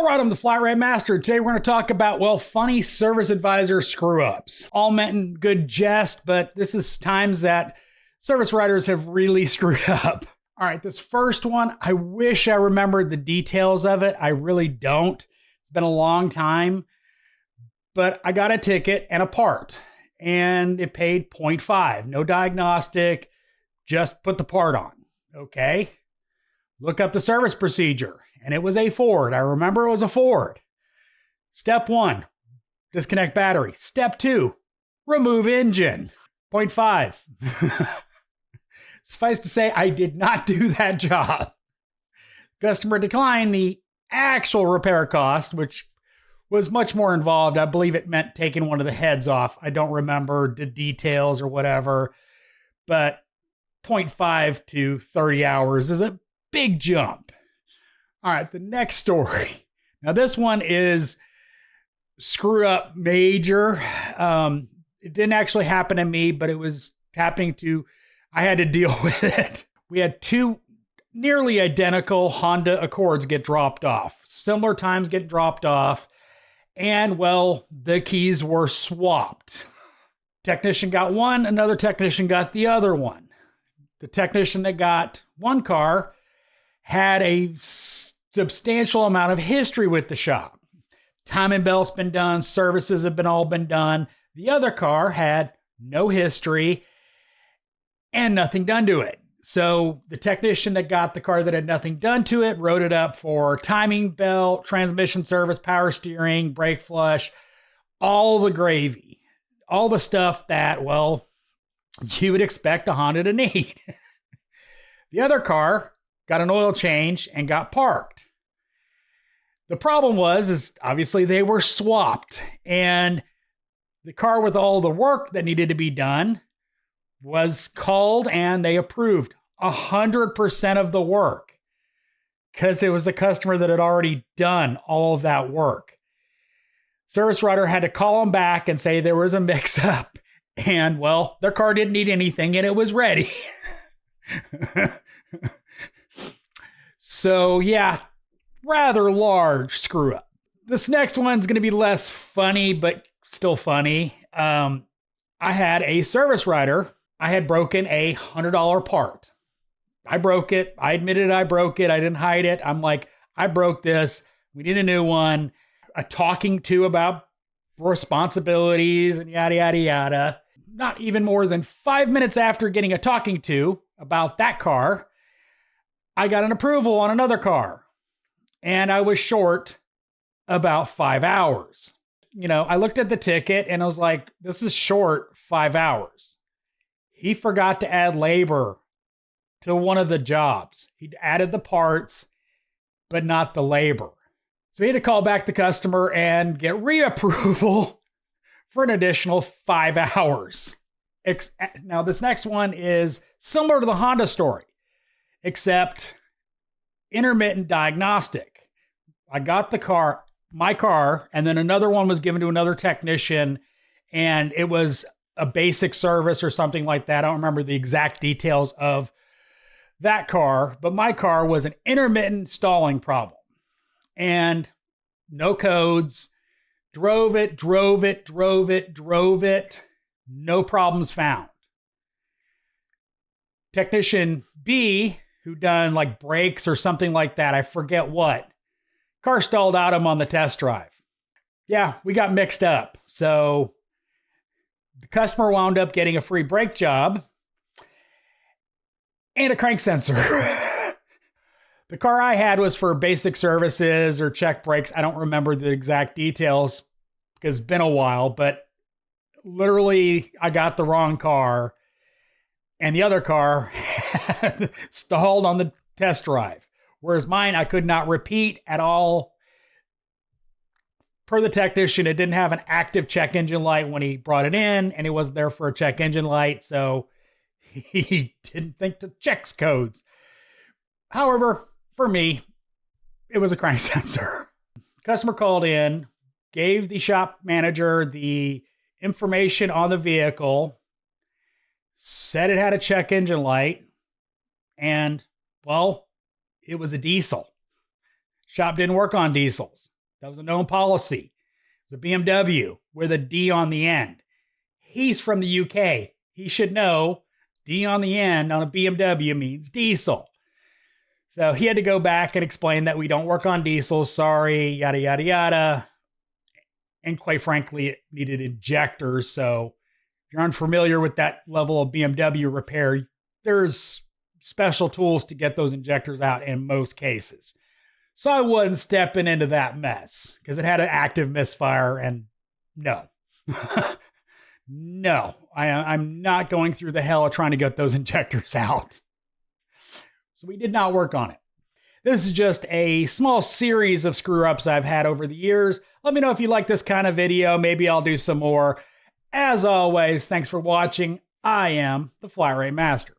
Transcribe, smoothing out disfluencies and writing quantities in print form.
All right, I'm the Flat Rate Master. Today we're going to talk about, well, funny service advisor screw-ups. All meant in good jest, but this is times that service writers have really screwed up. All right, this first one, I wish I remembered the details of it. I really don't. It's been a long time, but I got a ticket and a part, and it paid 0.5. No diagnostic, just put the part on. Okay. Look up the service procedure, and it was a Ford. I remember it was a Ford. Step 1, disconnect battery. Step 2, remove engine. 0.5. Suffice to say, I did not do that job. Customer declined the actual repair cost, which was much more involved. I believe it meant taking one of the heads off. I don't remember the details or whatever, but 0.5 to 30 hours is a big jump. All right, the next story. Now, this one is screw up major. It didn't actually happen to me, but it was happening to, I had to deal with it. We had two nearly identical Honda Accords get dropped off. Similar times get dropped off. And, well, the keys were swapped. Technician got one, another technician got the other one. The technician that got one car had a substantial amount of history with the shop. Timing belt's been done, services have all been done. The other car had no history and nothing done to it. So the technician that got the car that had nothing done to it wrote it up for timing belt, transmission service, power steering, brake flush, all the gravy, all the stuff that, well, you would expect a Honda to need. The other car got an oil change and got parked. The problem is obviously they were swapped, and the car with all the work that needed to be done was called, and they approved 100% of the work because it was the customer that had already done all of that work. Service writer had to call them back and say there was a mix-up, and, well, their car didn't need anything and it was ready. So, yeah, rather large screw up. This next one's going to be less funny, but still funny. I had a service writer. I had broken a $100 part. I broke it. I admitted I broke it. I didn't hide it. I'm like, I broke this. We need a new one. A talking to about responsibilities and yada, yada, yada. Not even more than 5 minutes after getting a talking to about that car, I got an approval on another car. And I was short about 5 hours. You know, I looked at the ticket and I was like, this is short 5 hours. He forgot to add labor to one of the jobs. He'd added the parts, but not the labor. So he had to call back the customer and get reapproval for an additional 5 hours. Now, this next one is similar to the Honda story, except intermittent diagnostic. I got my car, and then another one was given to another technician, and it was a basic service or something like that. I don't remember the exact details of that car, but my car was an intermittent stalling problem. And no codes, drove it, no problems found. Technician B, who done like brakes or something like that, I forget what, car stalled out him on the test drive. Yeah, we got mixed up. So the customer wound up getting a free brake job and a crank sensor. The car I had was for basic services or check brakes. I don't remember the exact details because it's been a while, but literally I got the wrong car and the other car stalled on the test drive. Whereas mine, I could not repeat at all. Per the technician, it didn't have an active check engine light when he brought it in, and it wasn't there for a check engine light, so he didn't think to check codes. However, for me, it was a crank sensor. Customer called in, gave the shop manager the information on the vehicle, said it had a check engine light, and, well, it was a diesel. Shop didn't work on diesels. That was a known policy. It was a BMW with a D on the end. He's from the UK. He should know D on the end on a BMW means diesel. So he had to go back and explain that we don't work on diesel. Sorry, yada, yada, yada. And quite frankly, it needed injectors. So if you're unfamiliar with that level of BMW repair, there's special tools to get those injectors out in most cases. So I wasn't stepping into that mess because it had an active misfire, and no. No, I'm not going through the hell of trying to get those injectors out. So we did not work on it. This is just a small series of screw-ups I've had over the years. Let me know if you like this kind of video. Maybe I'll do some more. As always, thanks for watching. I am the Flatratemaster.